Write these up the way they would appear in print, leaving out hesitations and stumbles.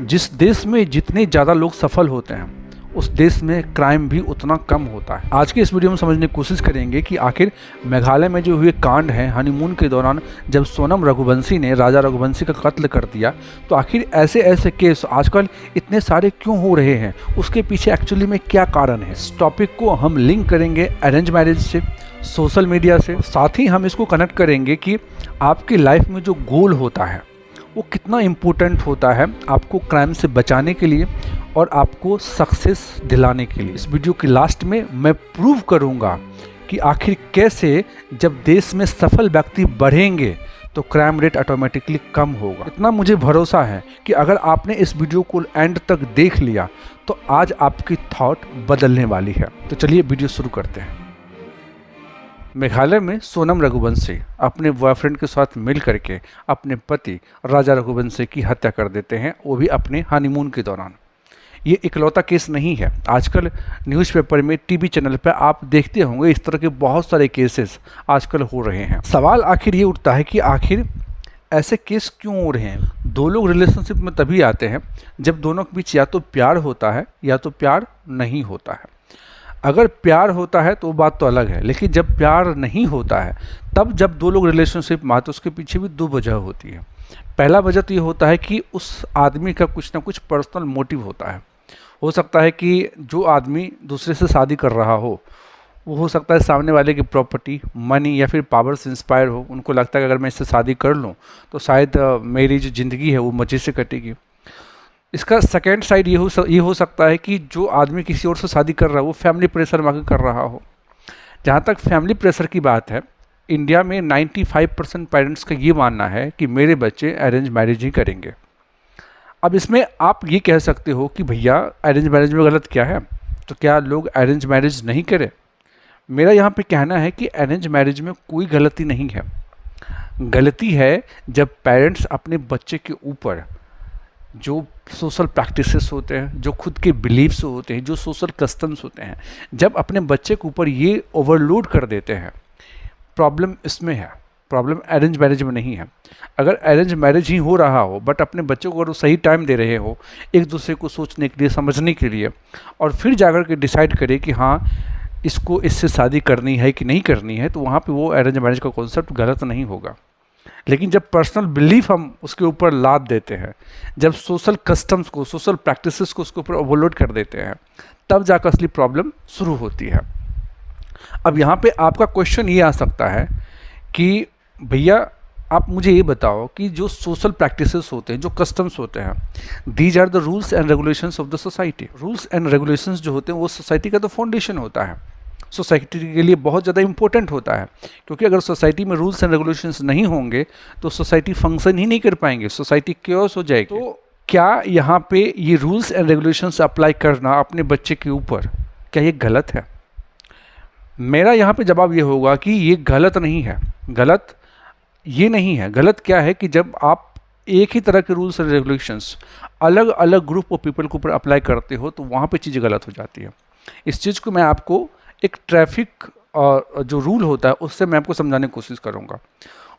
जिस देश में जितने ज़्यादा लोग सफल होते हैं उस देश में क्राइम भी उतना कम होता है। आज के इस वीडियो में समझने की कोशिश करेंगे कि आखिर मेघालय में जो हुए कांड है हनीमून के दौरान जब सोनम रघुवंशी ने राजा रघुवंशी का कत्ल कर दिया, तो आखिर ऐसे ऐसे केस आजकल इतने सारे क्यों हो रहे हैं, उसके पीछे एक्चुअली में क्या कारण है। इस टॉपिक को हम लिंक करेंगे अरेंज मैरिज से, सोशल मीडिया से, साथ ही हम इसको कनेक्ट करेंगे कि आपकी लाइफ में जो गोल होता है वो कितना इम्पोर्टेंट होता है आपको क्राइम से बचाने के लिए और आपको सक्सेस दिलाने के लिए। इस वीडियो के लास्ट में मैं प्रूव करूंगा कि आखिर कैसे जब देश में सफल व्यक्ति बढ़ेंगे तो क्राइम रेट ऑटोमेटिकली कम होगा। इतना मुझे भरोसा है कि अगर आपने इस वीडियो को एंड तक देख लिया तो आज आपकी थॉट बदलने वाली है। तो चलिए वीडियो शुरू करते हैं। मेघालय में सोनम रघुवंशी अपने बॉयफ्रेंड के साथ मिल करके अपने पति राजा रघुवंशी की हत्या कर देते हैं, वो भी अपने हनीमून के दौरान। ये इकलौता केस नहीं है, आजकल न्यूज़पेपर में, टीवी चैनल पर आप देखते होंगे इस तरह के बहुत सारे केसेस आजकल हो रहे हैं। सवाल आखिर ये उठता है कि आखिर ऐसे केस क्यों हो रहे हैं। दो लोग रिलेशनशिप में तभी आते हैं जब दोनों के बीच या तो प्यार होता है या तो प्यार नहीं होता है। अगर प्यार होता है तो वो बात तो अलग है, लेकिन जब प्यार नहीं होता है तब जब दो लोग रिलेशनशिप में आते हैं उसके पीछे भी दो वजह होती है। पहला वजह तो ये होता है कि उस आदमी का कुछ ना कुछ पर्सनल मोटिव होता है। हो सकता है कि जो आदमी दूसरे से शादी कर रहा वो हो सकता है सामने वाले की प्रॉपर्टी, मनी या फिर पावर से इंस्पायर हो। उनको लगता है कि अगर मैं इससे शादी कर लूँ तो शायद मेरी जो ज़िंदगी है वो मज़े से कटेगी। इसका सेकेंड साइड ये हो सकता है कि जो आदमी किसी और से शादी कर रहा है वो फैमिली प्रेशर में कर रहा हो। जहाँ तक फैमिली प्रेशर की बात है, इंडिया में 95% पेरेंट्स का ये मानना है कि मेरे बच्चे अरेंज मैरिज ही करेंगे। अब इसमें आप ये कह सकते हो कि भैया अरेंज मैरिज में गलत क्या है, तो क्या लोग अरेंज मैरिज नहीं करें। मेरा यहाँ पे कहना है कि अरेंज मैरिज में कोई गलती नहीं है। गलती है जब पेरेंट्स अपने बच्चे के ऊपर जो सोशल प्रैक्टिसेस होते हैं, जो खुद के बिलीव्स होते हैं, जो सोशल कस्टम्स होते हैं, जब अपने बच्चे के ऊपर ये ओवरलोड कर देते हैं। प्रॉब्लम इसमें है, प्रॉब्लम अरेंज मैरिज में नहीं है। अगर अरेंज मैरिज ही हो रहा हो बट अपने बच्चों को अगर सही टाइम दे रहे हो एक दूसरे को सोचने के लिए, समझने के लिए, और फिर जाकर के डिसाइड करे कि हाँ इसको इससे शादी करनी है कि नहीं करनी है, तो वहाँ पे वो अरेंज मैरिज का कॉन्सेप्ट गलत नहीं होगा। लेकिन जब पर्सनल बिलीफ हम उसके ऊपर लाद देते हैं, जब सोशल कस्टम्स को, सोशल प्रैक्टिसेस को उसके ऊपर ओवरलोड कर देते हैं, तब जाकर असली प्रॉब्लम शुरू होती है। अब यहाँ पे आपका क्वेश्चन ये आ सकता है कि भैया आप मुझे ये बताओ कि जो सोशल प्रैक्टिसेस होते हैं, जो कस्टम्स होते हैं, these are the rules and regulations of the society. Rules and regulations जो होते हैं वो सोसाइटी का तो फाउंडेशन होता है, सोसाइटी के लिए बहुत ज़्यादा इंपॉर्टेंट होता है। क्योंकि अगर सोसाइटी में रूल्स एंड रेगुलेशंस नहीं होंगे तो सोसाइटी फंक्शन ही नहीं कर पाएंगे, सोसाइटी क्योस हो जाएगी। तो क्या यहाँ पे ये रूल्स एंड रेगुलेशंस अप्लाई करना अपने बच्चे के ऊपर, क्या ये गलत है? मेरा यहाँ पे जवाब ये होगा कि ये गलत नहीं है। गलत ये नहीं है। गलत क्या है कि जब आप एक ही तरह के रूल्स एंड रेगुलेशंस अलग अलग ग्रुप ऑफ पीपल के ऊपर अप्लाई करते हो तो वहाँ पे चीज़ गलत हो जाती है। इस चीज़ को मैं आपको एक ट्रैफिक और जो रूल होता है उससे मैं आपको समझाने की कोशिश करूँगा।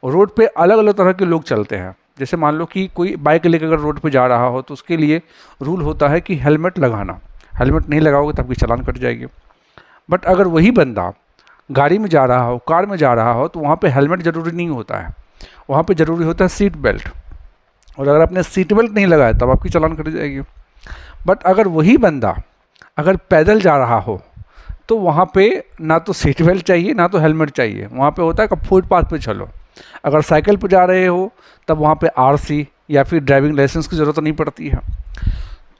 रोड पे अलग अलग तरह के लोग चलते हैं। जैसे मान लो कि कोई बाइक लेकर अगर रोड पे जा रहा हो तो उसके लिए रूल होता है कि हेलमेट लगाना। हेलमेट नहीं लगाओगे तो आपकी चालान कट जाएगी। बट अगर वही बंदा गाड़ी में जा रहा हो, कार में जा रहा हो, तो वहाँ पे हेलमेट ज़रूरी नहीं होता है, वहाँ पे ज़रूरी होता है सीट बेल्ट। और अगर आपने सीट बेल्ट नहीं लगाया तब आपकी चालान कट जाएगी। बट अगर वही बंदा अगर पैदल जा रहा हो तो वहाँ पे ना तो सीट बेल्ट चाहिए ना तो हेलमेट चाहिए। वहाँ पे होता है कि फुटपाथ पे चलो। अगर साइकिल पे जा रहे हो तब वहाँ पे आरसी या फिर ड्राइविंग लाइसेंस की ज़रूरत नहीं पड़ती है।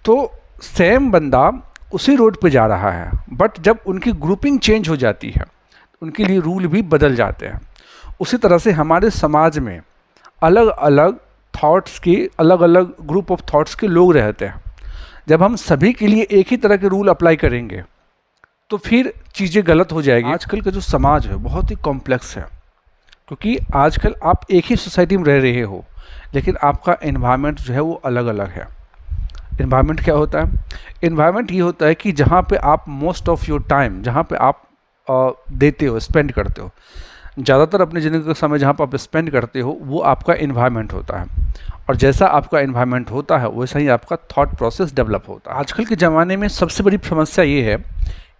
तो सेम बंदा उसी रोड पे जा रहा है, बट जब उनकी ग्रुपिंग चेंज हो जाती है उनके लिए रूल भी बदल जाते हैं। उसी तरह से हमारे समाज में अलग अलग थॉट्स के, अलग अलग ग्रुप ऑफ थॉट्स के लोग रहते हैं। जब हम सभी के लिए एक ही तरह के रूल अप्लाई करेंगे तो फिर चीज़ें गलत हो जाएगी। आजकल का जो समाज है बहुत ही कॉम्प्लेक्स है, क्योंकि आजकल आप एक ही सोसाइटी में रह रहे हो लेकिन आपका एनवायरनमेंट जो है वो अलग अलग है। एनवायरनमेंट क्या होता है? एनवायरनमेंट ये होता है कि जहाँ पे आप मोस्ट ऑफ योर टाइम, जहाँ पे आप देते हो, स्पेंड करते हो, ज़्यादातर अपनी ज़िंदगी का समय जहाँ पर आप स्पेंड करते हो वो आपका इन्वायरमेंट होता है, और जैसा आपका इन्वायरमेंट होता है वैसा ही आपका थॉट प्रोसेस डेवलप होता है। आजकल के ज़माने में सबसे बड़ी समस्या ये है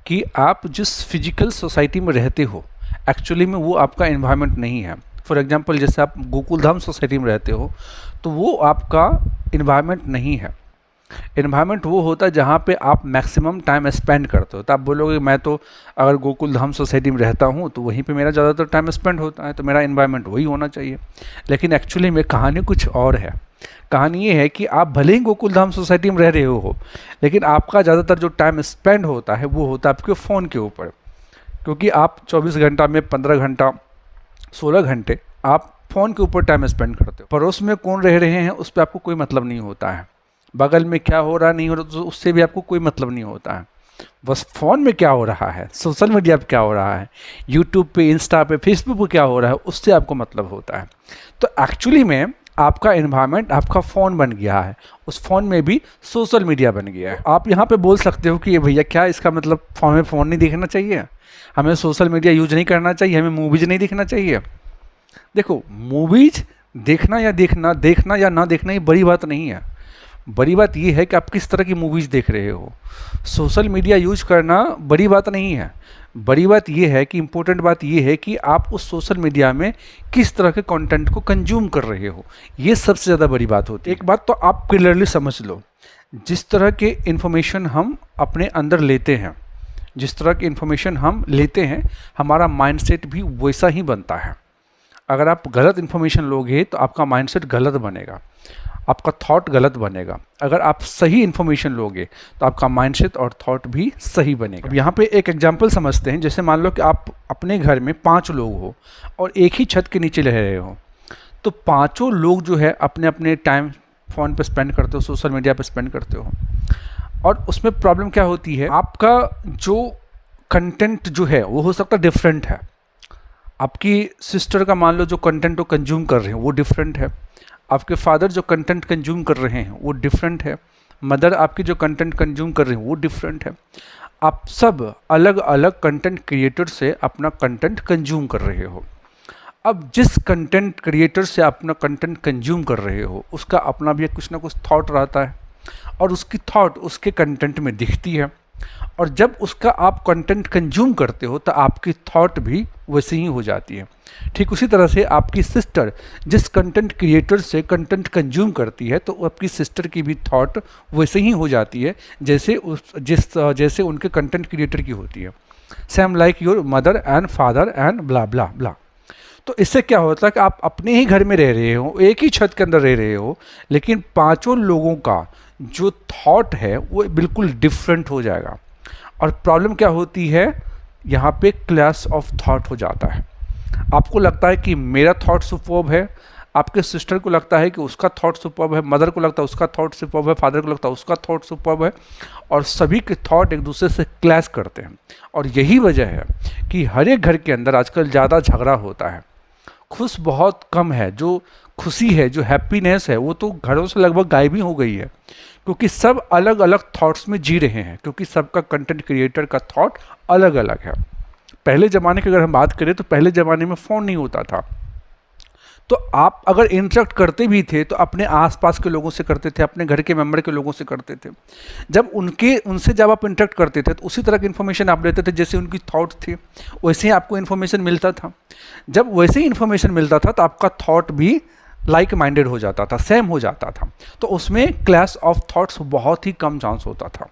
कि आप जिस फिजिकल सोसाइटी में रहते हो एक्चुअली में वो आपका इन्वायरमेंट नहीं है। फॉर एग्जांपल जैसे आप गोकुलधाम सोसाइटी में रहते हो तो वो आपका इन्वायरमेंट नहीं है। इन्वायरमेंट वो होता है जहाँ पे आप मैक्सिमम टाइम स्पेंड करते हो। तो आप बोलोगे मैं तो अगर गोकुलधाम सोसाइटी में रहता हूँ तो वहीं पे मेरा ज़्यादातर टाइम स्पेंड होता है, तो मेरा इन्वायरमेंट वही होना चाहिए। लेकिन एक्चुअली में कहानी कुछ और है। कहानी ये है कि आप भले ही गोकुलधाम सोसाइटी में रह रहे हो, लेकिन आपका ज़्यादातर जो टाइम स्पेंड होता है वो होता है आपके फ़ोन के ऊपर, क्योंकि आप 24 घंटा में 15 घंटा 16 घंटे आप फ़ोन के ऊपर टाइम स्पेंड करते हो। पड़ोस में कौन रह रहे हैं उस पर आपको कोई मतलब नहीं होता है, बगल में क्या हो रहा नहीं हो रहा तो उससे भी आपको कोई मतलब नहीं होता है। बस फ़ोन में क्या हो रहा है, सोशल मीडिया पे क्या हो रहा है, यूट्यूब पे, इंस्टा पे, फेसबुक पे क्या हो रहा है, उससे आपको मतलब होता है। तो एक्चुअली में आपका इन्वायरमेंट आपका फ़ोन बन गया है, उस फ़ोन में भी सोशल मीडिया बन गया है। आप यहाँ पे बोल सकते हो कि ये भैया क्या इसका मतलब हमें फ़ोन नहीं देखना चाहिए, हमें सोशल मीडिया यूज नहीं करना चाहिए, हमें मूवीज़ नहीं देखना चाहिए। देखो, मूवीज़ देखना या ना देखना ये बड़ी बात नहीं है। बड़ी बात ये है कि आप किस तरह की मूवीज़ देख रहे हो। सोशल मीडिया यूज करना बड़ी बात नहीं है। बड़ी बात ये है कि इम्पोर्टेंट बात ये है कि आप उस सोशल मीडिया में किस तरह के कंटेंट को कंज्यूम कर रहे हो, ये सबसे ज़्यादा बड़ी बात होती है। एक बात तो आप क्लियरली समझ लो, जिस तरह के इन्फॉर्मेशन हम अपने अंदर लेते हैं, जिस तरह की इन्फॉर्मेशन हम लेते हैं, हमारा माइंडसेट भी वैसा ही बनता है। अगर आप गलत इन्फॉर्मेशन लोगे तो आपका माइंडसेट गलत बनेगा, आपका थॉट गलत बनेगा। अगर आप सही इन्फॉर्मेशन लोगे तो आपका माइंडसेट और थॉट भी सही बनेगा। अब यहाँ पे एक एग्जांपल समझते हैं। जैसे मान लो कि आप अपने घर में 5 लोग हो और एक ही छत के नीचे रह रहे हो, तो पाँचों लोग जो है अपने अपने टाइम फ़ोन पे स्पेंड करते हो, सोशल मीडिया पे स्पेंड करते हो। और उसमें प्रॉब्लम क्या होती है, आपका जो कंटेंट जो है वो हो सकता है डिफरेंट है। आपकी सिस्टर का मान लो जो कंटेंट वो कंज्यूम कर रहे हैं वो डिफरेंट है, आपके फादर जो कंटेंट कंज्यूम कर रहे हैं वो डिफरेंट है, मदर आपकी जो कंटेंट कंज्यूम कर रहे हैं वो डिफरेंट है। आप सब अलग अलग कंटेंट क्रिएटर से अपना कंटेंट कंज्यूम कर रहे हो। अब जिस कंटेंट क्रिएटर से अपना कंटेंट कंज्यूम कर रहे हो उसका अपना भी कुछ ना कुछ थॉट रहता है, और उसकी थॉट उसके कंटेंट में दिखती है, और जब उसका आप कंटेंट कंज्यूम करते हो तो आपकी थॉट भी वैसे ही हो जाती है। ठीक उसी तरह से आपकी सिस्टर जिस कंटेंट क्रिएटर से कंटेंट कंज्यूम करती है तो आपकी सिस्टर की भी थॉट वैसे ही हो जाती है जैसे उनके कंटेंट क्रिएटर की होती है। Same like your mother and father and blah blah blah. तो इससे क्या होता है कि आप अपने ही घर में रह रहे हो, एक ही छत के अंदर रह रहे हो, लेकिन पांचों लोगों का जो थॉट है वो बिल्कुल डिफरेंट हो जाएगा। और प्रॉब्लम क्या होती है, यहाँ पे क्लैश ऑफ थॉट हो जाता है। आपको लगता है कि मेरा थॉट सुपर्ब है, आपके सिस्टर को लगता है कि उसका थॉट सुपर्ब है, मदर को लगता है उसका थॉट सुपर्ब है, फादर को लगता है उसका थॉट सुपर्ब है, और सभी के थॉट एक दूसरे से क्लैश करते हैं। और यही वजह है कि हर एक घर के अंदर आजकल ज़्यादा झगड़ा होता है, खुश बहुत कम है। जो खुशी है, जो हैप्पीनेस है, वो तो घरों से लगभग गायब ही हो गई है, क्योंकि सब अलग अलग थॉट्स में जी रहे हैं, क्योंकि सबका कंटेंट क्रिएटर का थॉट अलग अलग है। पहले ज़माने की अगर हम बात करें तो पहले ज़माने में फ़ोन नहीं होता था, तो आप अगर इंटरेक्ट करते भी थे तो अपने आसपास के लोगों से करते थे, अपने घर के मेंबर के लोगों से करते थे। जब उनसे जब आप इंटरेक्ट करते थे तो उसी तरह की इन्फॉर्मेशन आप लेते थे, जैसे उनकी थॉट थी वैसे ही आपको इन्फॉर्मेशन मिलता था। जब वैसे ही इन्फॉर्मेशन मिलता था तो आपका थॉट भी लाइक माइंडेड हो जाता था, सेम हो जाता था, तो उसमें क्लैश ऑफ थॉट्स बहुत ही कम चांस होता था।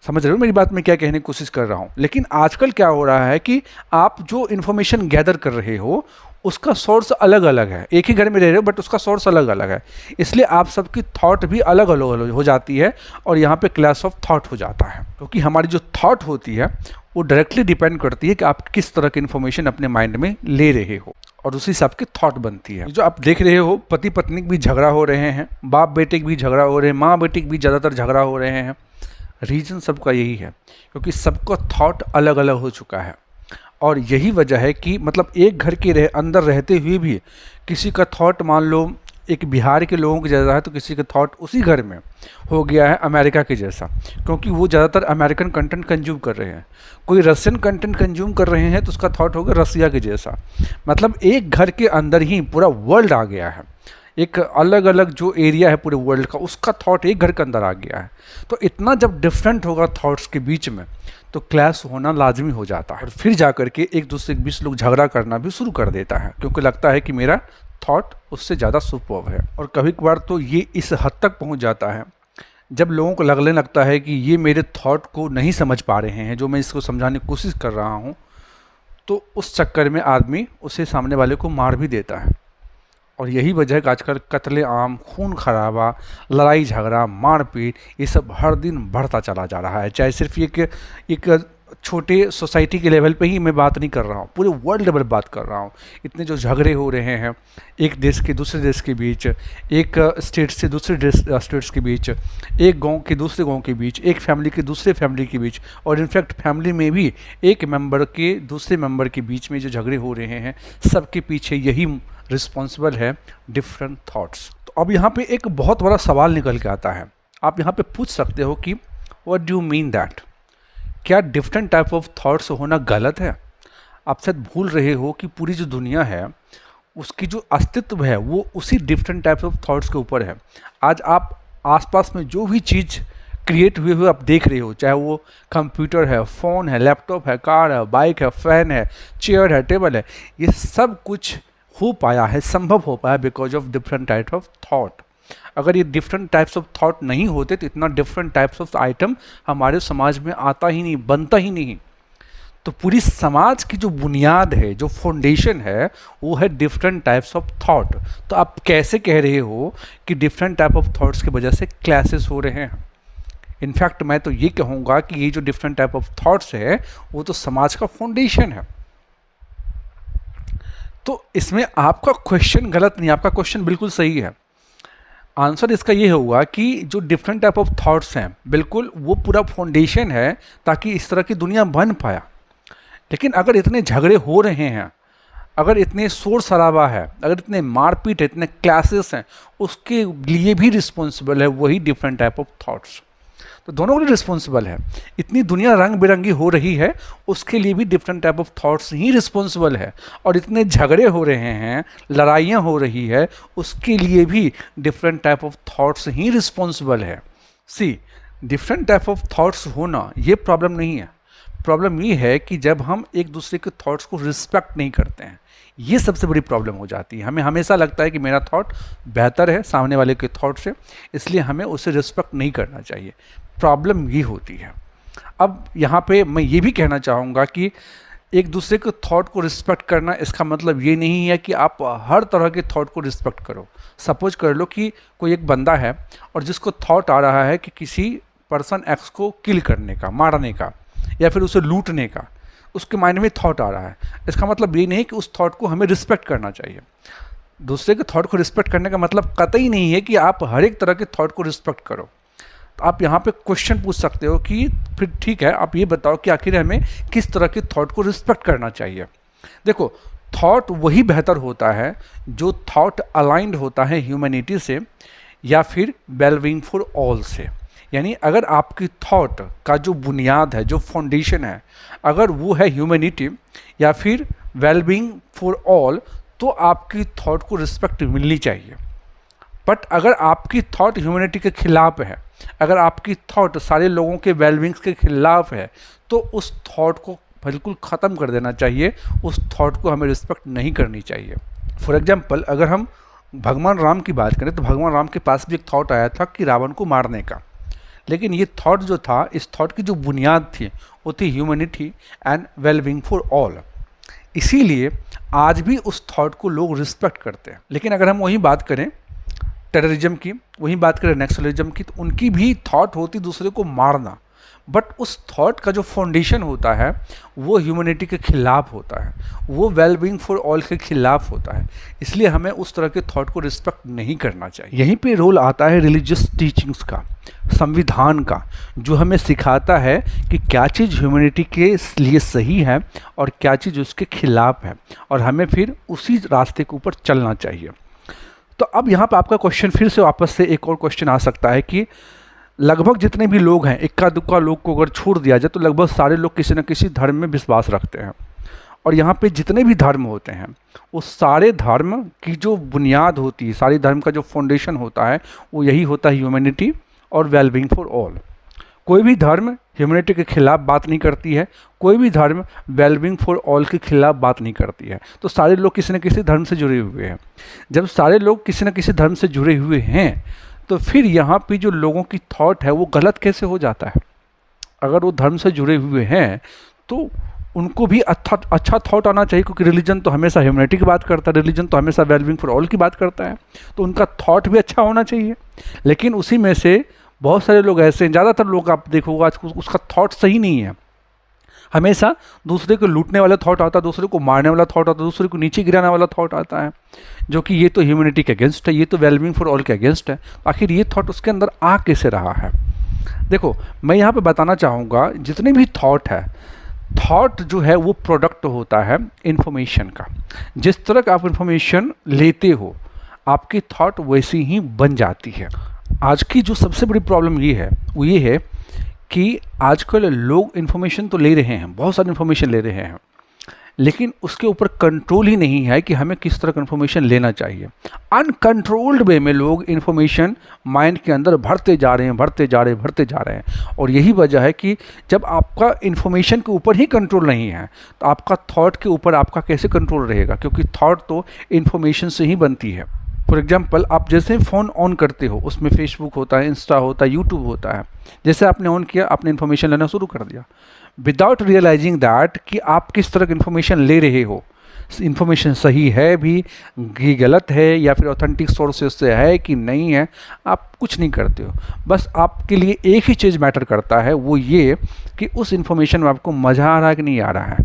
समझ रहे हो मेरी बात, मैं क्या कहने की कोशिश कर रहा हूँ। लेकिन आजकल क्या हो रहा है कि आप जो इन्फॉर्मेशन गैदर कर रहे हो उसका सोर्स अलग अलग है, एक ही घर में रह रहे हो बट उसका सोर्स अलग अलग है, इसलिए आप सबकी थॉट भी अलग अलग हो जाती है, और यहाँ पे क्लैश ऑफ थॉट हो जाता है। क्योंकि हमारी जो थॉट होती है वो डायरेक्टली डिपेंड करती है कि आप किस तरह की इन्फॉर्मेशन अपने माइंड में ले रहे हो, और उसी हिसाब की थॉट बनती है। जो आप देख रहे हो, पति पत्नी के भी झगड़ा हो रहे हैं, बाप बेटे के भी झगड़ा हो रहे हैं, माँ बेटे के भी ज़्यादातर झगड़ा हो रहे हैं। रीज़न सबका यही है, क्योंकि सबका थॉट अलग अलग हो चुका है। और यही वजह है कि मतलब एक घर के अंदर रहते हुए भी किसी का थॉट मान लो एक बिहार के लोगों के जैसा है तो किसी का थॉट उसी घर में हो गया है अमेरिका के जैसा, क्योंकि वो ज़्यादातर अमेरिकन कंटेंट कंज्यूम कर रहे हैं। कोई रशियन कंटेंट कंज्यूम कर रहे हैं तो उसका थॉट होगा रसिया के जैसा। मतलब एक घर के अंदर ही पूरा वर्ल्ड आ गया है, एक अलग अलग जो एरिया है पूरे वर्ल्ड का, उसका थॉट एक घर के अंदर आ गया है। तो इतना जब डिफरेंट होगा थॉट्स के बीच में तो क्लैश होना लाजमी हो जाता है, और फिर जा कर के एक दूसरे के बीच लोग झगड़ा करना भी शुरू कर देता है, क्योंकि लगता है कि मेरा थॉट उससे ज़्यादा सुपर्ब है। और कभी कभार तो ये इस हद तक पहुंच जाता है जब लोगों को लगने लगता है कि ये मेरे थॉट को नहीं समझ पा रहे हैं, जो मैं इसको समझाने की कोशिश कर रहा हूँ, तो उस चक्कर में आदमी उसे सामने वाले को मार भी देता है। और यही वजह है कि आजकल कत्ले आम, खून खराबा, लड़ाई झगड़ा, मारपीट, ये सब हर दिन बढ़ता चला जा रहा है। चाहे सिर्फ एक छोटे सोसाइटी के लेवल पे ही मैं बात नहीं कर रहा हूँ, पूरे वर्ल्ड लेवल बात कर रहा हूँ। इतने जो झगड़े हो रहे हैं एक देश के दूसरे देश के बीच, एक स्टेट से दूसरे स्टेट्स के बीच, एक गांव के दूसरे गांव के बीच, एक फैमिली के दूसरे फैमिली के बीच, और इनफैक्ट फैमिली में भी एक मेंबर के दूसरे मेंबर के बीच में जो झगड़े हो रहे हैं, सबके पीछे यही रिस्पॉन्सिबल है, डिफरेंट थॉट्स। तो अब यहाँ पे एक बहुत बड़ा सवाल निकल के आता है। आप यहाँ पे पूछ सकते हो कि what do you mean that? क्या डिफरेंट टाइप ऑफ थॉट्स होना गलत है? आप शायद भूल रहे हो कि पूरी जो दुनिया है उसकी जो अस्तित्व है वो उसी डिफरेंट टाइप ऑफ थॉट्स के ऊपर है। आज आप आसपास में जो भी चीज़ क्रिएट हुए आप देख रहे हो, चाहे वो कंप्यूटर है, फ़ोन है, लैपटॉप है, कार है, बाइक है, फैन है, चेयर है, टेबल है, ये सब कुछ हो पाया है, संभव हो पाया because of different type of thought. अगर ये डिफरेंट टाइप्स ऑफ थॉट नहीं होते तो इतना डिफरेंट टाइप्स ऑफ आइटम हमारे समाज में आता ही नहीं, बनता ही नहीं। तो पूरी समाज की जो बुनियाद है, जो फाउंडेशन है, वो है डिफरेंट टाइप्स ऑफ थॉट। तो आप कैसे कह रहे हो कि डिफरेंट टाइप ऑफ थॉट्स की वजह से क्लैशेस हो रहे हैं? इनफैक्ट मैं तो ये कहूँगा कि ये जो डिफरेंट टाइप ऑफ थॉट्स है वो तो समाज का फाउंडेशन है। तो इसमें आपका क्वेश्चन गलत नहीं, आपका क्वेश्चन बिल्कुल सही है। आंसर इसका ये होगा कि जो डिफरेंट टाइप ऑफ थॉट्स हैं बिल्कुल वो पूरा फाउंडेशन है ताकि इस तरह की दुनिया बन पाया। लेकिन अगर इतने झगड़े हो रहे हैं, अगर इतने शोर शराबा है, अगर इतने मारपीट है, इतने क्लासेस हैं, उसके लिए भी रिस्पॉन्सिबल है वही डिफरेंट टाइप ऑफ थॉट्स। तो दोनों को रिस्पॉन्सिबल है। इतनी दुनिया रंग बिरंगी हो रही है उसके लिए भी different type of thoughts he responsible है, और इतने झगड़े हो रहे हैं, लड़ाइयाँ हो रही है, उसके लिए भी different type of thoughts he responsible है। सी, डिफरेंट टाइप ऑफ थॉट्स होना ये प्रॉब्लम नहीं है। प्रॉब्लम ये है कि जब हम एक दूसरे के थॉट्स को रिस्पेक्ट नहीं करते हैं, ये सबसे बड़ी प्रॉब्लम हो जाती है। हमें हमेशा लगता है कि मेरा थॉट बेहतर है सामने वाले के थॉट से, इसलिए हमें उसे रिस्पेक्ट नहीं करना चाहिए। प्रॉब्लम ये होती है। अब यहाँ पे मैं ये भी कहना चाहूँगा कि एक दूसरे के थॉट को रिस्पेक्ट करना इसका मतलब ये नहीं है कि आप हर तरह के थॉट को रिस्पेक्ट करो। सपोज कर लो कि कोई एक बंदा है और जिसको थॉट आ रहा है कि किसी पर्सन एक्स को किल करने का, मारने का, या फिर उसे लूटने का, उसके माइंड में थॉट आ रहा है। इसका मतलब ये नहीं कि उस थॉट को हमें रिस्पेक्ट करना चाहिए। दूसरे के थॉट को रिस्पेक्ट करने का मतलब कतई नहीं है कि आप हर एक तरह के थॉट को रिस्पेक्ट करो। तो आप यहाँ पे क्वेश्चन पूछ सकते हो कि फिर ठीक है, आप ये बताओ कि आखिर हमें किस तरह के थॉट को रिस्पेक्ट करना चाहिए। देखो, थॉट वही बेहतर होता है जो थॉट अलाइंड होता है ह्यूमैनिटी से या फिर वेलबींग फॉर ऑल से। यानी अगर आपकी थॉट का जो बुनियाद है, जो फाउंडेशन है, अगर वो है ह्यूमैनिटी या फिर वेलबींग फॉर ऑल, तो आपकी थॉट को रिस्पेक्ट मिलनी चाहिए। बट अगर आपकी थॉट ह्यूमैनिटी के खिलाफ है, अगर आपकी थॉट सारे लोगों के वेलबींग्स के खिलाफ है, तो उस थॉट को बिल्कुल ख़त्म कर देना चाहिए। उस थॉट को हमें रिस्पेक्ट नहीं करनी चाहिए। फॉर एग्जांपल, अगर हम भगवान राम की बात करें तो भगवान राम के पास भी एक थॉट आया था कि रावण को मारने का, लेकिन ये थॉट जो था, इस थॉट की जो बुनियाद थी वो थी humanity and wellbeing for all. इसीलिए आज भी उस थॉट को लोग रिस्पेक्ट करते हैं। लेकिन अगर हम वही बात करें टेररिज्म की, वही बात करें नेक्सलिज्म की, तो उनकी भी थॉट होती दूसरे को मारना, बट उस थॉट का जो फाउंडेशन होता है वो ह्यूमैनिटी के खिलाफ होता है, वो वेलबींग फॉर ऑल के खिलाफ होता है। इसलिए हमें उस तरह के थॉट को रिस्पेक्ट नहीं करना चाहिए। यहीं पे रोल आता है रिलीजियस टीचिंग्स का, संविधान का, जो हमें सिखाता है कि क्या चीज़ ह्यूमैनिटी के लिए सही है और क्या चीज़ उसके खिलाफ है, और हमें फिर उसी रास्ते के ऊपर चलना चाहिए। तो अब यहाँ पे आपका क्वेश्चन फिर से वापस से एक और क्वेश्चन आ सकता है कि लगभग जितने भी लोग हैं, इक्का दुक्का लोग को अगर छोड़ दिया जाए तो लगभग सारे लोग किसी न किसी धर्म में विश्वास रखते हैं। और यहाँ पे जितने भी धर्म होते हैं वो सारे धर्म की जो बुनियाद होती है, सारे धर्म का जो फाउंडेशन होता है वो यही होता है ह्यूमैनिटी और वेलबींग फॉर ऑल। कोई भी धर्म ह्यूमैनिटी के खिलाफ बात नहीं करती है, कोई भी धर्म वेलबींग फॉर ऑल के खिलाफ बात नहीं करती है। तो सारे लोग किसी न किसी धर्म से जुड़े हुए हैं। जब सारे लोग किसी न किसी धर्म से जुड़े हुए हैं तो फिर यहाँ पे जो लोगों की थॉट है वो गलत कैसे हो जाता है? अगर वो धर्म से जुड़े हुए हैं तो उनको भी अच्छा थॉट आना चाहिए, क्योंकि रिलीजन तो हमेशा ह्यूमैनिटी की बात करता है, रिलीजन तो हमेशा वेलबींग फॉर ऑल की बात करता है, तो उनका थॉट भी अच्छा होना चाहिए। लेकिन उसी में से बहुत सारे लोग ऐसे हैं, ज़्यादातर लोग आप देखोगे आज उसका थॉट सही नहीं है। हमेशा दूसरे को लूटने वाला थॉट आता है, दूसरे को मारने वाला थॉट आता है, दूसरे को नीचे गिराने वाला थॉट आता है, जो कि ये तो ह्यूमैनिटी के अगेंस्ट है, ये तो वेलबींग फॉर ऑल के अगेंस्ट है। आखिर ये थॉट उसके अंदर आ कैसे रहा है? देखो, मैं यहाँ पे बताना चाहूँगा, जितने भी थॉट है, थॉट जो है वो प्रोडक्ट होता है इन्फॉर्मेशन का। जिस तरह का आप इन्फॉर्मेशन लेते हो आपकी थॉट वैसी ही बन जाती है। आज की जो सबसे बड़ी प्रॉब्लम ये है वो ये है कि आजकल लोग इन्फॉर्मेशन तो ले रहे हैं, बहुत सारी इन्फॉर्मेशन ले रहे हैं, लेकिन उसके ऊपर कंट्रोल ही नहीं है कि हमें किस तरह का इन्फॉर्मेशन लेना चाहिए। अनकंट्रोल्ड वे में लोग इन्फॉर्मेशन माइंड के अंदर भरते जा रहे हैं। और यही वजह है कि जब आपका इन्फॉर्मेशन के ऊपर ही कंट्रोल नहीं है तो आपका थॉट के ऊपर आपका कैसे कंट्रोल रहेगा? क्योंकि थॉट तो इन्फॉर्मेशन से ही बनती है। फॉर एग्जाम्पल, आप जैसे फ़ोन ऑन करते हो उसमें फेसबुक होता है, इंस्टा होता है, यूट्यूब होता है। जैसे आपने ऑन किया, आपने इन्फॉर्मेशन लेना शुरू कर दिया विदाउट रियलाइजिंग दैट कि आप किस तरह की इन्फॉर्मेशन ले रहे हो। इन्फॉर्मेशन सही है भी कि गलत है, या फिर ऑथेंटिक सोर्सेज से है कि नहीं है, आप कुछ नहीं करते हो। बस आपके लिए एक ही चीज़ मैटर करता है, वो ये कि उस इन्फॉर्मेशन में आपको मज़ा आ रहा है कि नहीं आ रहा है,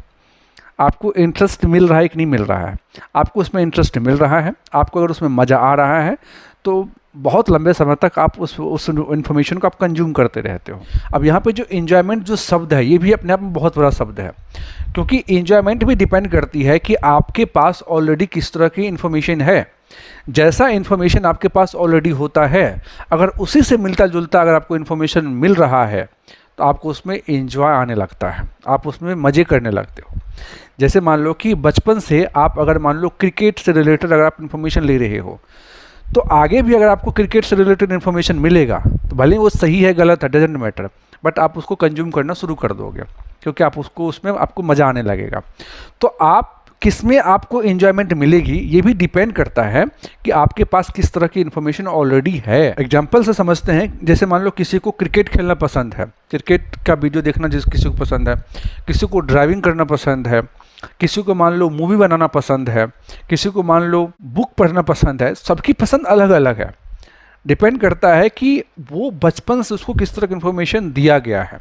आपको इंटरेस्ट मिल रहा है कि नहीं मिल रहा है। आपको उसमें इंटरेस्ट मिल रहा है, आपको अगर उसमें मज़ा आ रहा है तो बहुत लंबे समय तक आप उस इन्फॉर्मेशन को आप कंज्यूम करते रहते हो। अब यहाँ पे जो एन्जॉयमेंट जो शब्द है ये भी अपने आप में बहुत बड़ा शब्द है, क्योंकि एन्जॉयमेंट भी डिपेंड करती है कि आपके पास ऑलरेडी किस तरह की इन्फॉर्मेशन है। जैसा इन्फॉर्मेशन आपके पास ऑलरेडी होता है, अगर उसी से मिलता जुलता अगर आपको इन्फॉर्मेशन मिल रहा है तो आपको उसमें एंजॉय आने लगता है, आप उसमें मज़े करने लगते हो। जैसे मान लो कि बचपन से आप अगर मान लो क्रिकेट से रिलेटेड अगर आप इन्फॉर्मेशन ले रहे हो तो आगे भी अगर आपको क्रिकेट से रिलेटेड इन्फॉर्मेशन मिलेगा तो भले वो सही है गलत है डजेंट मैटर, बट आप उसको कंज्यूम करना शुरू कर दोगे, क्योंकि आप उसको उसमें आपको मज़ा आने लगेगा। तो आप किसमें आपको एंजॉयमेंट मिलेगी ये भी डिपेंड करता है कि आपके पास किस तरह की इन्फॉर्मेशन ऑलरेडी है। एग्जाम्पल से समझते हैं, जैसे मान लो किसी को क्रिकेट खेलना पसंद है, क्रिकेट का वीडियो देखना जिस किसी को पसंद है, किसी को ड्राइविंग करना पसंद है, किसी को मान लो मूवी बनाना पसंद है, किसी को मान लो बुक पढ़ना पसंद है। सबकी पसंद अलग अलग है, डिपेंड करता है कि वो बचपन से उसको किस तरह की इन्फॉर्मेशन दिया गया है।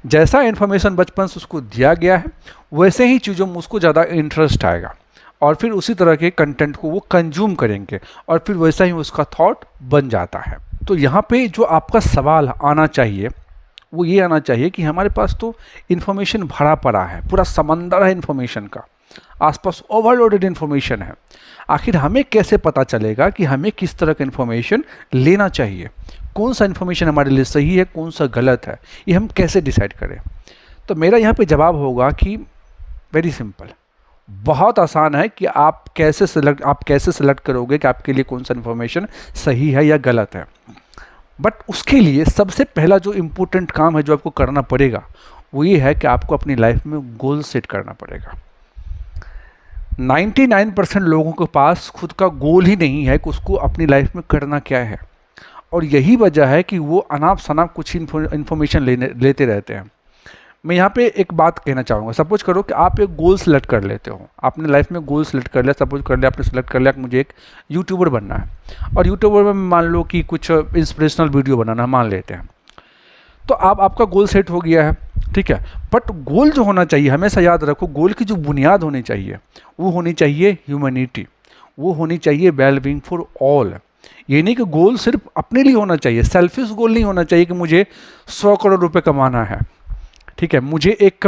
जैसा इन्फॉर्मेशन बचपन से उसको दिया गया है वैसे ही चीज़ों में उसको ज़्यादा इंटरेस्ट आएगा और फिर उसी तरह के कंटेंट को वो कंज्यूम करेंगे और फिर वैसा ही उसका थॉट बन जाता है। तो यहाँ पे जो आपका सवाल आना चाहिए वो ये आना चाहिए कि हमारे पास तो इन्फॉर्मेशन भरा पड़ा है, पूरा समंदर है इन्फॉर्मेशन का, आसपास ओवरलोडेड इन्फॉर्मेशन है। आखिर हमें कैसे पता चलेगा कि हमें किस तरह का इन्फॉर्मेशन लेना चाहिए, कौन सा इन्फॉर्मेशन हमारे लिए सही है, कौन सा गलत है, ये हम कैसे डिसाइड करें? तो मेरा यहाँ पे जवाब होगा कि वेरी सिंपल, बहुत आसान है कि आप कैसे सेलेक्ट करोगे कि आपके लिए कौन सा इन्फॉर्मेशन सही है या गलत है। बट उसके लिए सबसे पहला जो इम्पोर्टेंट काम है जो आपको करना पड़ेगा वो ये है कि आपको अपनी लाइफ में गोल सेट करना पड़ेगा। 99% लोगों के पास खुद का गोल ही नहीं है कि उसको अपनी लाइफ में करना क्या है, और यही वजह है कि वो अनाप शनाप कुछ इन्फॉर्मेशन लेते रहते हैं। मैं यहाँ पे एक बात कहना चाहूँगा, सपोज करो कि आप एक गोल सेलेक्ट कर लेते हो, आपने लाइफ में गोल सेलेक्ट कर लिया, सपोज कर लिया आपने सेलेक्ट कर लिया कि मुझे एक यूट्यूबर बनना है, और यूट्यूबर में मान लो कि कुछ इंस्पिरेशनल वीडियो बनाना मान लेते हैं, तो आपका गोल सेट हो गया है, ठीक है। बट गोल जो होना चाहिए, हमेशा याद रखो, गोल की जो बुनियाद होनी चाहिए वो होनी चाहिए ह्यूमैनिटी, वो होनी चाहिए वेलबींग फॉर ऑल। ये नहीं कि गोल सिर्फ अपने लिए होना चाहिए, सेल्फिश गोल नहीं होना चाहिए कि मुझे 100 करोड़ रुपए कमाना है, ठीक है, मुझे एक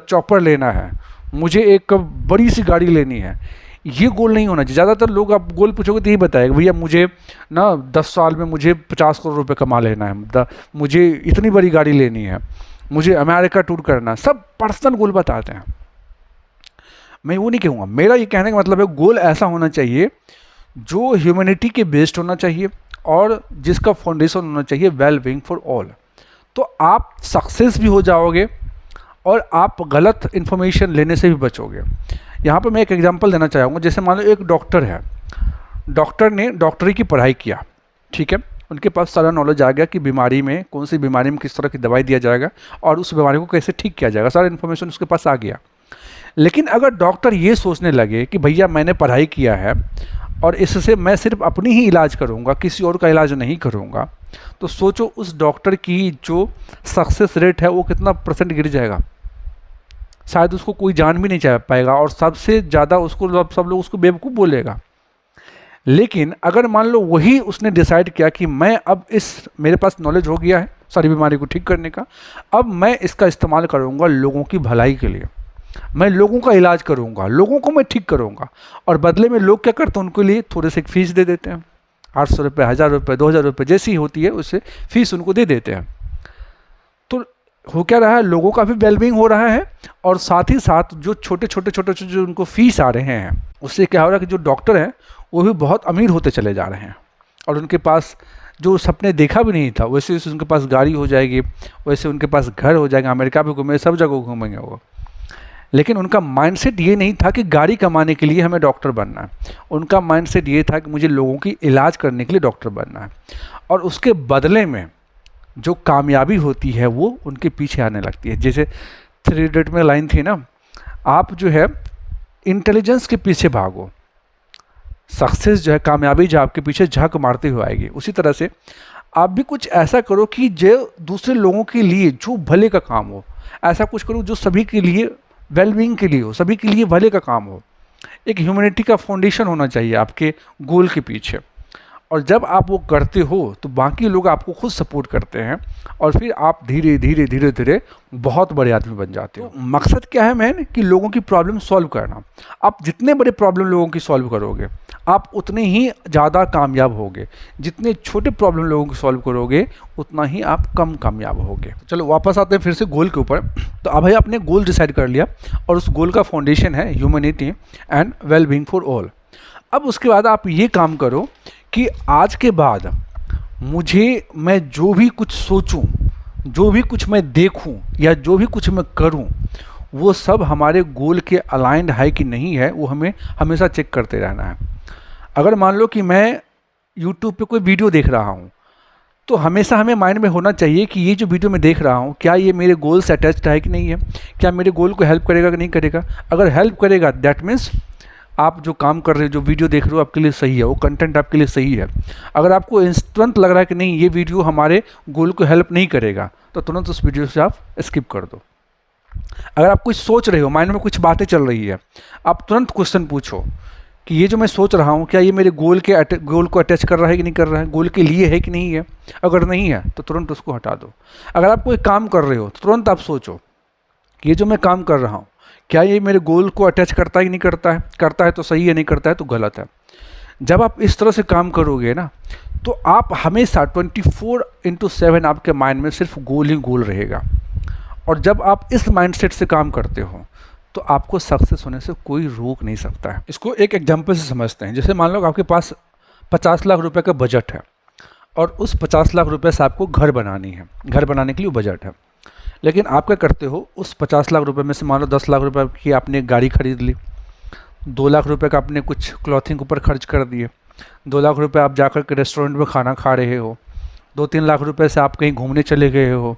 चॉपर लेना है, मुझे एक बड़ी सी गाड़ी लेनी है। ये गोल नहीं होना चाहिए। ज़्यादातर लोग आप गोल पूछोगे तो यही बताएगा, भैया मुझे ना 10 साल में मुझे 50 करोड़ रुपए कमा लेना है, मुझे इतनी बड़ी गाड़ी लेनी है, मुझे अमेरिका टूर करना है, सब पर्सनल गोल बताते हैं। मैं वो नहीं कहूँगा, मेरा ये कहने का मतलब है गोल ऐसा होना चाहिए जो ह्यूमैनिटी के बेस्ड होना चाहिए और जिसका फाउंडेशन होना चाहिए वेल बीइंग फॉर ऑल। तो आप सक्सेस भी हो जाओगे और आप गलत इन्फॉर्मेशन लेने से भी बचोगे। यहाँ पे मैं एक एग्जांपल देना चाहूँगा, जैसे मान लो एक डॉक्टर है, डॉक्टर ने डॉक्टरी की पढ़ाई किया, ठीक है, उनके पास सारा नॉलेज आ गया कि बीमारी में, कौन सी बीमारी में किस तरह की दवाई दिया जाएगा और उस बीमारी को कैसे ठीक किया जाएगा, सारा इन्फॉर्मेशन उसके पास आ गया। लेकिन अगर डॉक्टर ये सोचने लगे कि भैया मैंने पढ़ाई किया है और इससे मैं सिर्फ अपनी ही इलाज करूंगा, किसी और का इलाज नहीं करूंगा, तो सोचो उस डॉक्टर की जो सक्सेस रेट है वो कितना % गिर जाएगा। शायद उसको कोई जान भी नहीं चाह पाएगा और सबसे ज़्यादा उसको सब लोग उसको बेवकूफ़ बोलेगा। लेकिन अगर मान लो वही उसने डिसाइड किया कि मैं अब मेरे पास नॉलेज हो गया है सारी बीमारी को ठीक करने का, अब मैं इसका इस्तेमाल करूँगा लोगों की भलाई के लिए, मैं लोगों का इलाज करूंगा, लोगों को मैं ठीक करूंगा, और बदले में लोग क्या करते हैं, उनके लिए थोड़े से फीस दे देते हैं, 800 रुपये, 1000 रुपये, 2000 रुपये, जैसी होती है उससे फीस उनको दे देते हैं। तो हो क्या रहा है, लोगों का भी वेलबींग हो रहा है और साथ ही साथ जो छोटे जो उनको फीस आ रहे हैं उससे क्या हो रहा है कि जो डॉक्टर हैं वो भी बहुत अमीर होते चले जा रहे हैं और उनके पास जो सपने देखा भी नहीं था वैसे उनके पास गाड़ी हो जाएगी, वैसे उनके पास घर हो जाएगा, अमेरिका भी घूमेंगे, सब जगह घूमेंगे वो। लेकिन उनका माइंडसेट ये नहीं था कि गाड़ी कमाने के लिए हमें डॉक्टर बनना है, उनका माइंडसेट ये था कि मुझे लोगों की इलाज करने के लिए डॉक्टर बनना है। और उसके बदले में जो कामयाबी होती है वो उनके पीछे आने लगती है। जैसे 3 इडियट में लाइन थी ना, आप जो है इंटेलिजेंस के पीछे भागो, सक्सेस जो है, कामयाबी जो आपके पीछे झांक मारते हुए आएगी। उसी तरह से आप भी कुछ ऐसा करो कि जो दूसरे लोगों के लिए जो भले का काम हो, ऐसा कुछ करो जो सभी के लिए वेलबींग के लिए हो, सभी के लिए भले का काम हो। एक ह्यूमैनिटी का फाउंडेशन होना चाहिए आपके गोल के पीछे, और जब आप वो करते हो तो बाकी लोग आपको खुद सपोर्ट करते हैं और फिर आप धीरे धीरे बहुत बड़े आदमी बन जाते हो। मकसद क्या है मैन, कि लोगों की प्रॉब्लम सॉल्व करना। आप जितने बड़े प्रॉब्लम लोगों की सॉल्व करोगे आप उतने ही ज़्यादा कामयाब होगे, जितने छोटे प्रॉब्लम लोगों की सॉल्व करोगे उतना ही आप कम कामयाब होगे। चलो वापस आते हैं फिर से गोल के ऊपर। तो अब भाई आपने गोल डिसाइड कर लिया और उस गोल का फाउंडेशन है humanity and well being for all. अब उसके बाद आप ये काम करो कि आज के बाद मैं जो भी कुछ सोचूं, जो भी कुछ मैं देखूं या जो भी कुछ मैं करूं, वो सब हमारे गोल के अलाइंड है कि नहीं है, वो हमें हमेशा चेक करते रहना है। अगर मान लो कि मैं YouTube पे कोई वीडियो देख रहा हूं, तो हमेशा हमें माइंड में होना चाहिए कि ये जो वीडियो मैं देख रहा हूँ क्या ये मेरे गोल से अटैच्ड है कि नहीं है, क्या मेरे गोल को हेल्प करेगा कि नहीं करेगा। अगर हेल्प करेगा दैट मीन्स आप जो काम कर रहे हो, जो वीडियो देख रहे हो आपके लिए सही है, वो कंटेंट आपके लिए सही है। अगर आपको इंस्टेंट लग रहा है कि नहीं ये वीडियो हमारे गोल को हेल्प नहीं करेगा, तो तुरंत उस वीडियो से आप स्किप कर दो। अगर आप कुछ सोच रहे हो, माइंड में कुछ बातें चल रही है, आप तुरंत क्वेश्चन पूछो कि ये जो मैं सोच रहा हूँ क्या ये मेरे गोल को अटैच कर रहा है कि नहीं कर रहा है, गोल के लिए है कि नहीं है। अगर नहीं है तो तुरंत उसको हटा दो। अगर आप कोई काम कर रहे हो तो तुरंत आप सोचो कि ये जो मैं काम कर रहा हूँ क्या ये मेरे गोल को अटैच करता है कि नहीं करता है तो सही है, नहीं करता है तो गलत है। जब आप इस तरह से काम करोगे ना, तो आप हमेशा 24/7 आपके माइंड में सिर्फ गोल ही गोल रहेगा। और जब आप इस माइंडसेट से काम करते हो तो आपको सक्सेस होने से कोई रोक नहीं सकता है। इसको एक एग्जांपल से समझते हैं। जैसे मान लो आपके पास 50 लाख रुपए का बजट है और उस 50 लाख रुपए से आपको घर बनानी है, घर बनाने के लिए बजट है। लेकिन आप क्या करते हो, उस 50 लाख रुपए में से मान लो 10 लाख रुपए की आपने गाड़ी खरीद ली, 2 लाख रुपए का आपने कुछ क्लॉथिंग ऊपर खर्च कर दिए, 2 लाख रुपए आप जाकर के रेस्टोरेंट में खाना खा रहे हो, 2-3 लाख रुपए से आप कहीं घूमने चले गए हो।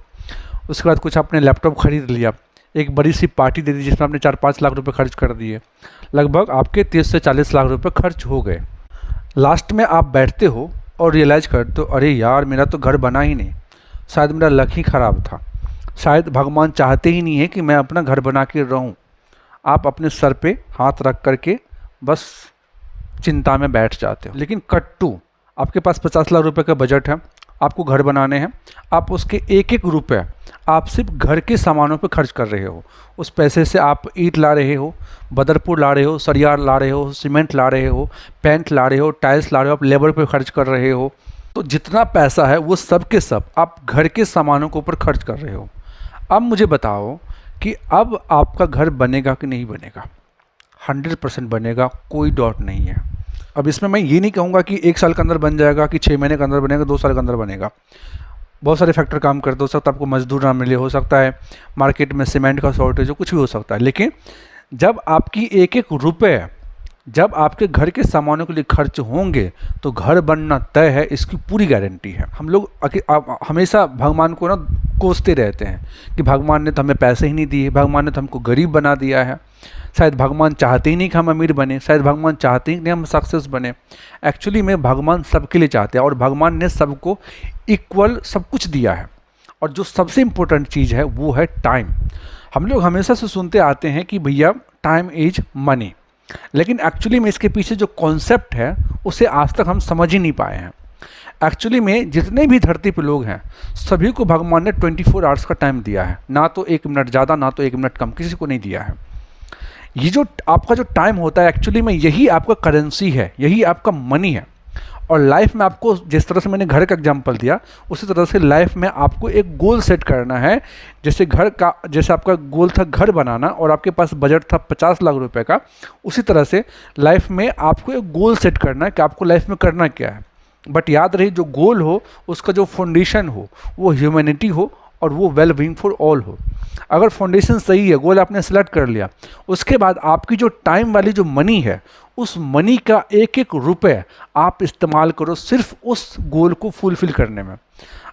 उसके बाद कुछ आपने लैपटॉप खरीद लिया, एक बड़ी सी पार्टी दे दी जिसमें आपने 4-5 लाख रुपए खर्च कर दिए। लगभग आपके 30 से 40 लाख रुपए खर्च हो गए। लास्ट में आप बैठते हो और रियलाइज़ करते हो, अरे यार मेरा तो घर बना ही नहीं, शायद मेरा लक ही ख़राब था, शायद भगवान चाहते ही नहीं है कि मैं अपना घर बना के रहूं। आप अपने सर पे हाथ रख करके बस चिंता में बैठ जाते हो। लेकिन कट टू, आपके पास 50 लाख रुपए का बजट है आपको घर बनाने हैं, आप उसके एक एक रुपये आप सिर्फ घर के सामानों पे खर्च कर रहे हो। उस पैसे से आप ईंट ला रहे हो, बदरपुर ला रहे हो, सरिया ला रहे हो, सीमेंट ला रहे हो, पेंट ला रहे हो, टाइल्स ला रहे हो, आप लेबर पे खर्च कर रहे हो। तो जितना पैसा है वो सब के सब आप घर के सामानों के ऊपर खर्च कर रहे हो। अब मुझे बताओ कि अब आपका घर बनेगा कि नहीं बनेगा? 100% बनेगा, कोई डाउट नहीं है। अब इसमें मैं ये नहीं कहूँगा कि 1 साल के अंदर बन जाएगा, कि 6 महीने के अंदर बनेगा, 2 साल के अंदर बनेगा। बहुत सारे फैक्टर काम करते हो सकता है, आपको मजदूर ना मिले, हो सकता है मार्केट में सीमेंट का शॉर्टेज हो, कुछ भी हो सकता है। लेकिन जब आपकी एक एक रुपये जब आपके घर के सामानों के लिए खर्च होंगे तो घर बनना तय है, इसकी पूरी गारंटी है। हम लोग हमेशा भगवान को ना कोसते रहते हैं कि भगवान ने तो हमें पैसे ही नहीं दिए, भगवान ने तो हमको गरीब बना दिया है, शायद भगवान चाहते ही नहीं कि हम अमीर बने, शायद भगवान चाहते ही नहीं हम सक्सेस बने। एक्चुअली में भगवान सबके लिए चाहते हैं और भगवान ने सबको इक्वल सब कुछ दिया है। और जो सबसे इम्पोर्टेंट चीज़ है वो है टाइम। हम लोग हमेशा से सुनते आते हैं कि भैया टाइम इज मनी, लेकिन एक्चुअली में इसके पीछे जो कॉन्सेप्ट है उसे आज तक हम समझ ही नहीं पाए हैं। एक्चुअली में जितने भी धरती पे लोग हैं सभी को भगवान ने 24 आवर्स का टाइम दिया है, ना तो 1 मिनट ज़्यादा ना तो 1 मिनट कम, किसी को नहीं दिया है। ये जो आपका जो टाइम होता है एक्चुअली में यही आपका करेंसी है, यही आपका मनी है। और लाइफ में आपको जिस तरह से मैंने घर का एग्जांपल दिया उसी तरह से लाइफ में आपको एक गोल सेट करना है। जैसे आपका गोल था घर बनाना और आपके पास बजट था 50 लाख रुपए का, उसी तरह से लाइफ में आपको एक गोल सेट करना है कि आपको लाइफ में करना क्या है। बट याद रही जो गोल हो उसका जो फाउंडेशन हो वो ह्यूमैनिटी हो और वो वेल बीइंग फॉर ऑल हो। अगर फाउंडेशन सही है, गोल आपने सेलेक्ट कर लिया, उसके बाद आपकी जो टाइम वाली जो मनी है उस मनी का एक एक रुपये आप इस्तेमाल करो सिर्फ उस गोल को फुलफिल करने में।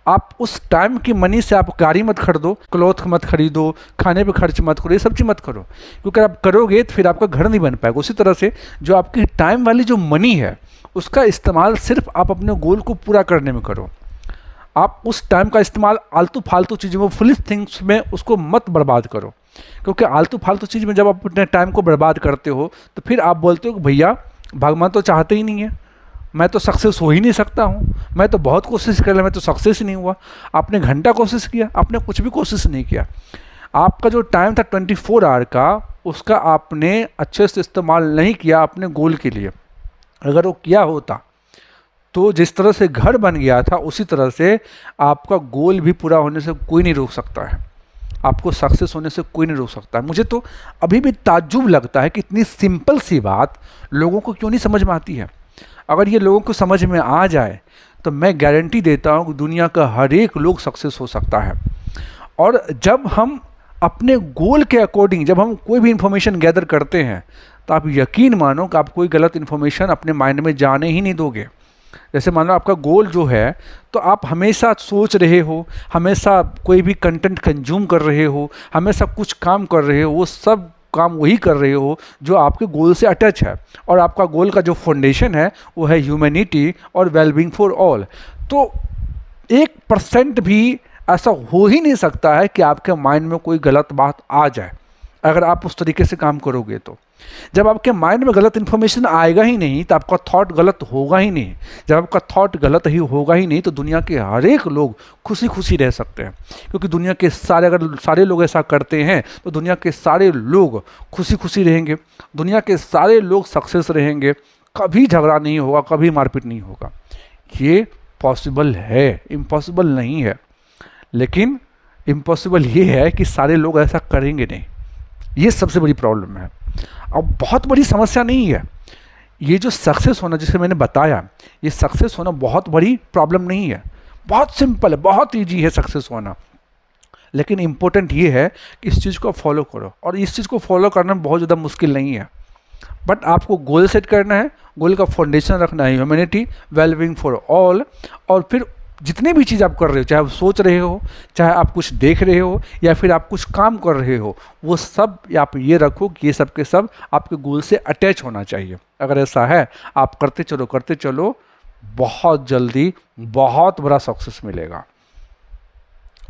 आप उस टाइम की मनी से आप गाड़ी मत खरीदो, क्लॉथ मत खरीदो, खाने पे खर्च मत करो, ये सब चीज़ मत करो, क्योंकि आप करोगे तो फिर आपका घर नहीं बन पाएगा। उसी तरह से जो आपकी टाइम वाली जो मनी है उसका इस्तेमाल सिर्फ आप अपने गोल को पूरा करने में करो। आप उस टाइम का इस्तेमाल आलतू फालतू चीज़ों में, फुलिश थिंग्स में उसको मत बर्बाद करो, क्योंकि आलतू फालतू चीज़ में जब आप अपने टाइम को बर्बाद करते हो तो फिर आप बोलते हो कि भैया भगवान तो चाहते ही नहीं है, मैं तो सक्सेस हो ही नहीं सकता हूँ, मैं तो बहुत कोशिश कर लिया, मैं तो सक्सेस ही नहीं हुआ। आपने घंटा कोशिश किया, आपने कुछ भी कोशिश नहीं किया। आपका जो टाइम था 24 आवर का उसका आपने अच्छे से इस्तेमाल नहीं किया अपने गोल के लिए। अगर वो किया होता तो जिस तरह से घर बन गया था उसी तरह से आपका गोल भी पूरा होने से कोई नहीं रोक सकता है, आपको सक्सेस होने से कोई नहीं रोक सकता है। मुझे तो अभी भी ताज्जुब लगता है कि इतनी सिंपल सी बात लोगों को क्यों नहीं समझ में आती है। अगर ये लोगों को समझ में आ जाए तो मैं गारंटी देता हूँ कि दुनिया का हर एक लोग सक्सेस हो सकता है। और जब हम अपने गोल के अकॉर्डिंग जब हम कोई भी इंफॉर्मेशन गैदर करते हैं तो आप यकीन मानो कि आप कोई गलत इन्फॉर्मेशन अपने माइंड में जाने ही नहीं दोगे। जैसे मान लो आपका गोल जो है तो आप हमेशा सोच रहे हो, हमेशा कोई भी कंटेंट कंज्यूम कर रहे हो, हमेशा कुछ काम कर रहे हो, वो सब काम वही कर रहे हो जो आपके गोल से अटैच है। और आपका गोल का जो फाउंडेशन है वो है ह्यूमैनिटी और वेलबींग फॉर ऑल। तो 1% भी ऐसा हो ही नहीं सकता है कि आपके माइंड में कोई गलत बात आ जाए अगर आप उस तरीके से काम करोगे। तो जब आपके माइंड में गलत इन्फॉर्मेशन आएगा ही नहीं तो आपका थॉट गलत होगा ही नहीं। जब आपका थॉट गलत ही होगा ही नहीं तो दुनिया के हर एक लोग खुशी खुशी रह सकते हैं, क्योंकि दुनिया के अगर सारे लोग ऐसा करते हैं तो दुनिया के सारे लोग खुशी खुशी रहेंगे, दुनिया के सारे लोग सक्सेस रहेंगे, कभी झगड़ा नहीं होगा, कभी मारपीट नहीं होगा। ये पॉसिबल है, इम्पॉसिबल नहीं है। लेकिन इम्पॉसिबल ये है कि सारे लोग ऐसा करेंगे नहीं, ये सबसे बड़ी प्रॉब्लम है। अब बहुत बड़ी समस्या नहीं है ये जो सक्सेस होना जिसे मैंने बताया, ये सक्सेस होना बहुत बड़ी प्रॉब्लम नहीं है, बहुत सिंपल है, बहुत ईजी है सक्सेस होना। लेकिन इम्पोर्टेंट ये है कि इस चीज़ को फॉलो करो, और इस चीज़ को फॉलो करना बहुत ज़्यादा मुश्किल नहीं है। बट आपको गोल सेट करना है, गोल का फाउंडेशन रखना है ह्यूमैनिटी, वेलबींग फॉर ऑल। और फिर जितने भी चीज़ आप कर रहे हो, चाहे आप सोच रहे हो, चाहे आप कुछ देख रहे हो, या फिर आप कुछ काम कर रहे हो, वो सब आप ये रखो कि ये सब के सब आपके गोल से अटैच होना चाहिए। अगर ऐसा है आप करते चलो, बहुत जल्दी बहुत बड़ा सक्सेस मिलेगा।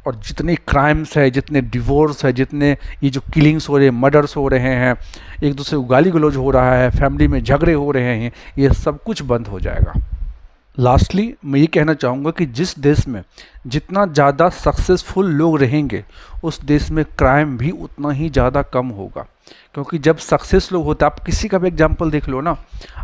और जितने क्राइम्स है, जितने डिवोर्स है, जितने ये जो किलिंग्स हो रहे हैं, मर्डर्स हो रहे हैं, एक दूसरे को गाली गलौज हो रहा है, फैमिली में झगड़े हो रहे हैं, ये सब कुछ बंद हो जाएगा। लास्टली मैं ये कहना चाहूँगा कि जिस देश में जितना ज़्यादा सक्सेसफुल लोग रहेंगे उस देश में क्राइम भी उतना ही ज़्यादा कम होगा। क्योंकि जब सक्सेस लोग होते हैं, आप किसी का भी एग्जांपल देख लो ना,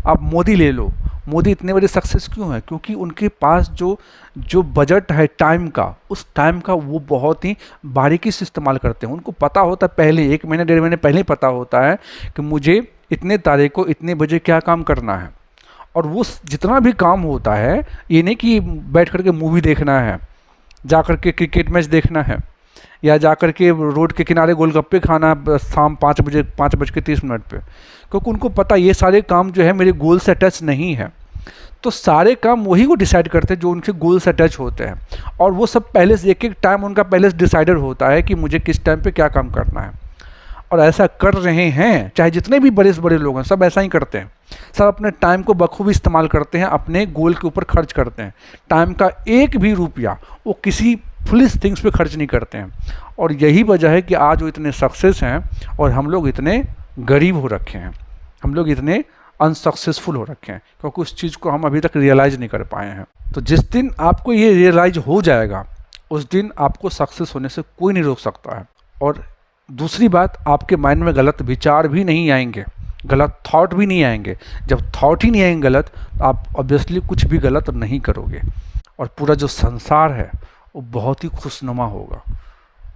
आप मोदी ले लो। मोदी इतने बड़े सक्सेस क्यों हैं? क्योंकि उनके पास जो बजट है टाइम का, उस टाइम का वो बहुत ही बारीकी से इस्तेमाल करते हैं। उनको पता होता है पहले 1 महीने 1.5 महीने पहले ही पता होता है कि मुझे इतने तारीख को इतने बजे क्या काम करना है। और वो जितना भी काम होता है, ये नहीं कि बैठ कर के मूवी देखना है, जा कर के क्रिकेट मैच देखना है, या जा कर के रोड के किनारे गोलगप्पे खाना शाम 5:30 पे, क्योंकि उनको पता ये सारे काम जो है मेरे गोल से टच नहीं है। तो सारे काम वही को डिसाइड करते हैं जो उनके गोल से टच होते हैं, और वो सब पहले से एक टाइम उनका पहले से डिसाइडेड होता है कि मुझे किस टाइम पे क्या काम करना है। और ऐसा कर रहे हैं, चाहे जितने भी बड़े से बड़े लोग हैं, सब ऐसा ही करते हैं। सब अपने टाइम को बखूबी इस्तेमाल करते हैं, अपने गोल के ऊपर खर्च करते हैं। टाइम का एक भी रुपया वो किसी फुलिश थिंग्स पे खर्च नहीं करते हैं। और यही वजह है कि आज वो इतने सक्सेस हैं और हम लोग इतने गरीब हो रखे हैं, हम लोग इतने अनसक्सेसफुल हो रखे हैं, क्योंकि उस चीज़ को हम अभी तक रियलाइज़ नहीं कर पाए हैं। तो जिस दिन आपको ये रियलाइज हो जाएगा, उस दिन आपको सक्सेस होने से कोई नहीं रोक सकता है। और दूसरी बात, आपके माइंड में गलत विचार भी नहीं आएंगे, गलत थॉट भी नहीं आएंगे। जब थॉट ही नहीं आएंगे गलत, तो आप ऑब्वियसली कुछ भी गलत नहीं करोगे। और पूरा जो संसार है वो बहुत ही खुशनुमा होगा,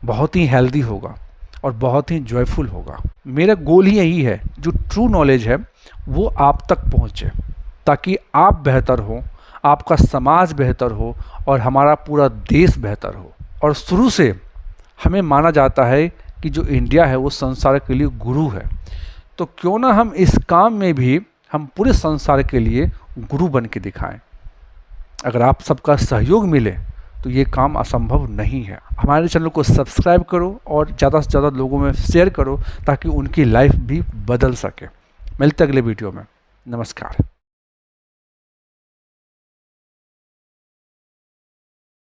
बहुत ही हेल्दी होगा और बहुत ही जॉयफुल होगा। मेरा गोल ही यही है, जो ट्रू नॉलेज है वो आप तक पहुँचे, ताकि आप बेहतर हो, आपका समाज बेहतर हो और हमारा पूरा देश बेहतर हो। और शुरू से हमें माना जाता है कि जो इंडिया है वो संसार के लिए गुरु है। तो क्यों ना हम इस काम में भी हम पूरे संसार के लिए गुरु बन के दिखाएं। अगर आप सबका सहयोग मिले तो ये काम असंभव नहीं है। हमारे चैनल को सब्सक्राइब करो और ज़्यादा से ज़्यादा लोगों में शेयर करो, ताकि उनकी लाइफ भी बदल सके। मिलते अगले वीडियो में। नमस्कार।